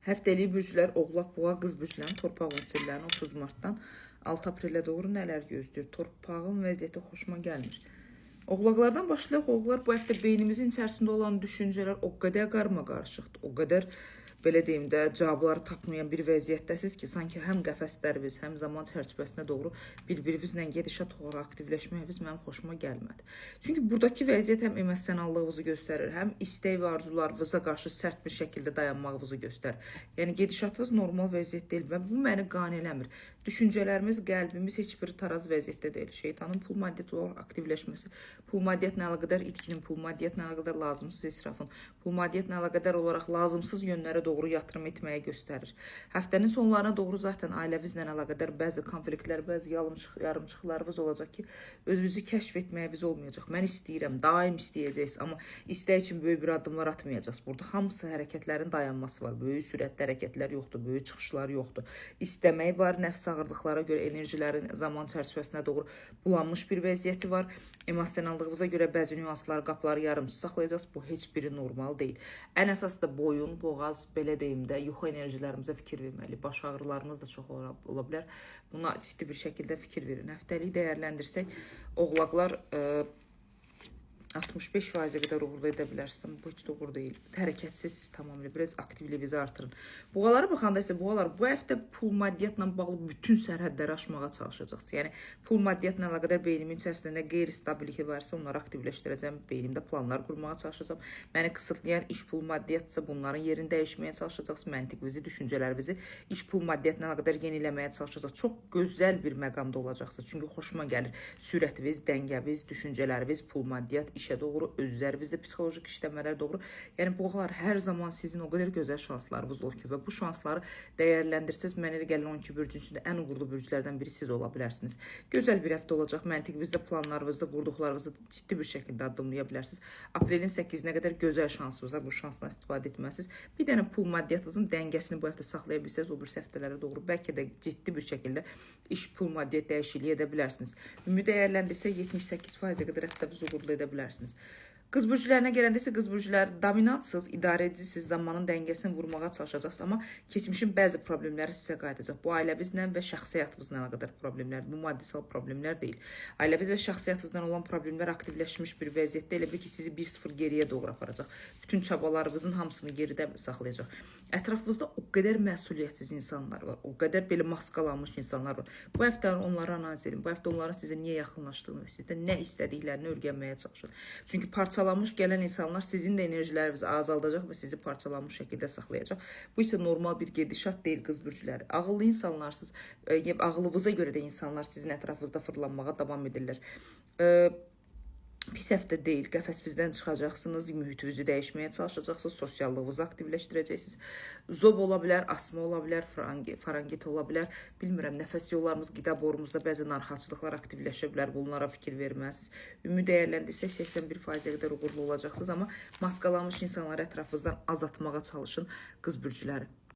Həftəlik bürclər Oğlaq, Boğa, Qız bürclərin torpaq unsurlarını 30 martdan 6 aprelə doğru nələr gözləyir? Torpağın vəziyyəti xoşuma gəlmir. Oğlaqlardan başlayaq. Oğlaqlar bu həftə beynimizin içərisində olan düşüncələr o qədər qarma-qarışıqdır, o qədər belə deyim də, cavabları tapmayan bir vəziyyətdəsiz ki, sanki həm qəfəsləriniz, həm zaman çərçivəsinə doğru bir-birinizlə gedişat olaraq aktivləşməyiniz mənim xoşuma gəlmədi. Çünki buradakı vəziyyət həm emosionallığınızı göstərir, həm istək və arzularınıza qarşı sərt bir şəkildə dayanmağınızı göstərir. Yəni gedişatınız normal vəziyyət deyil və bu məni qane eləmir. Düşüncələrimiz, qəlbimiz heç bir taraz vəziyyətdə deyil. Şeytanın pul maddiyat olaraq aktivləşməsi, pul maddiyatla əlaqədar itkinin, pul maddiyatla əlaqədar lazımsız israfın, pul maddiyatla əlaqədar olaraq lazımsız yönlərə doğru yatırım etməyə göstərir. Həftənin sonlarına doğru zaten ailənizlə əlaqədar bəzi konfliktlər, bəzi yarımçıqlarınız olacaq ki, özünüzü kəşf etməyiniz olmayacaq. Mən istəyirəm, daim istəyəcəksiniz, amma istək üçün böyük bir addımlar atmayacaqsınız. Burada hamısı hərəkətlərin dayanması var. Böyük sürətli hərəkətlər yoxdur, böyük çıxışlar yoxdur. İstəmək var, nəfs ağırlıqlara görə enerjilərin zaman çərçivəsinə doğru bulanmış bir vəziyyəti var. Emosionallığınıza görə bəzi nüanslar, qapıları yarımçı saxlayacaqsınız. Bu heç biri normal deyil. Ən əsası da boyun, boğaz, belə deyim də, yuxu enerjilərimizə fikir verməli. Baş ağrılarımız da çox ola bilər. Buna ciddi bir şəkildə fikir verin. Həftəlik dəyərləndirsək, oğlaqlar 65%'e kadar uğurlu edə bilərsiniz. Bu heç doğru deyil. Hərəkətsizsiniz tamamilə. Biraz aktivliyinizi artırın. Boğalara baxanda isə boğalar bu həftə pul maddiyatla bağlı bütün sərhədləri aşmağa çalışacaqsınız. Yəni pul maddiyatla əlaqədar beynimin içərisində qeyri-stabillik varsa onları aktivləşdirəcəm. Beynimdə planlar qurmağa çalışacağam. Məni qısıtlayan iş pul maddiyatsa bunların yerini dəyişməyə çalışacaqsınız. Məntiqinizi, düşüncələrinizi iş pul maddiyatla əlaqədar yeniləməyə çalışacaqsınız. Çox gözəl bir məqamda olacaqsınız. Çünki xoşuma gəlir. Sürətiniz, dəngəviz, düşüncələriniz, pul maddiyat, işə doğru, özlərinizdə psixolojik işləmələrə doğru. Yəni boğalar hər zaman sizin o qədər gözəl şanslarınız olur ki və bu şansları dəyərləndirsəz, mənə elə gəlir 12 bürcün içində ən uğurlu bürclərdən biri siz ola bilərsiniz. Gözəl bir həftə olacaq. Məntiqinizdə, planlarınızda, qurduqlarınızı ciddi bir şəkildə addımlaya bilərsiniz. Aprelin 8-nə qədər gözəl şansınız var. Bu şansdan istifadə etməlisiniz. Bir dənə pul maddiyatınızın dəngəsini bu həftə saxlaya bilsəz, o bir həftələrə doğru bəlkə də ciddi bir şəkildə iş pul maddiyat dəyişikliyi edə bilərsiniz. Ümumi dəyərləndirsək 78%-ə qədər həftənizi uğurlu edə bilərsiniz. Qız bürclərinə gələndə isə qız bürclər dominatsız, idarəçisiz, zamanın dəngəsini vurmağa çalışacaqsınız, amma keçmişin bəzi problemləri sizə qayıdacaq. Bu ailəvinizlə və şəxsi həyatınızla əlaqədar problemlərdir. Bu maddisal problemlər deyil. Ailəviz və şəxsi həyatınızla olan problemlər aktivləşmiş bir vəziyyətdə elə bil ki, sizi 1-0 geriyə doğru aparacaq. Bütün çabalarınızın hamısını geridə saxlayacaq. Ətrafınızda o qədər məsuliyyətsiz insanlar var, o qədər belə maskalanmış insanlar var. Bu həftə onları analiz edin. Bu həftə onların sizə niyə yaxınlaşdığını və sizdə nə istədiklərini öyrənməyə çalışın. Çünki parçalanmış gələn insanlar sizin də enerjilərinizi azaldacaq və sizi parçalanmış şəkildə saxlayacaq. Bu isə normal bir gedişat deyil qız bürcləri. Ağıllı insanlarsınız, ağlınıza görə də insanlar sizin ətrafınızda fırlanmağa davam edirlər. Pis həftə deyil, qəfəsinizdən çıxacaqsınız, mühitinizi dəyişməyə çalışacaqsınız, sosiallığınızı aktivləşdirəcəksiniz. Zob ola bilər, asma ola bilər, farangit ola bilər. Bilmirəm, nəfəs yollarımız, qida borumuzda bəzi narahatçılıqlar aktivləşə bilər, bunlara fikir verməlisiniz. Ümumi dəyərləndirsək 81%-ə qədər uğurlu olacaqsınız, amma maskalanmış insanları ətrafınızdan azaltmağa çalışın qız bürcləri.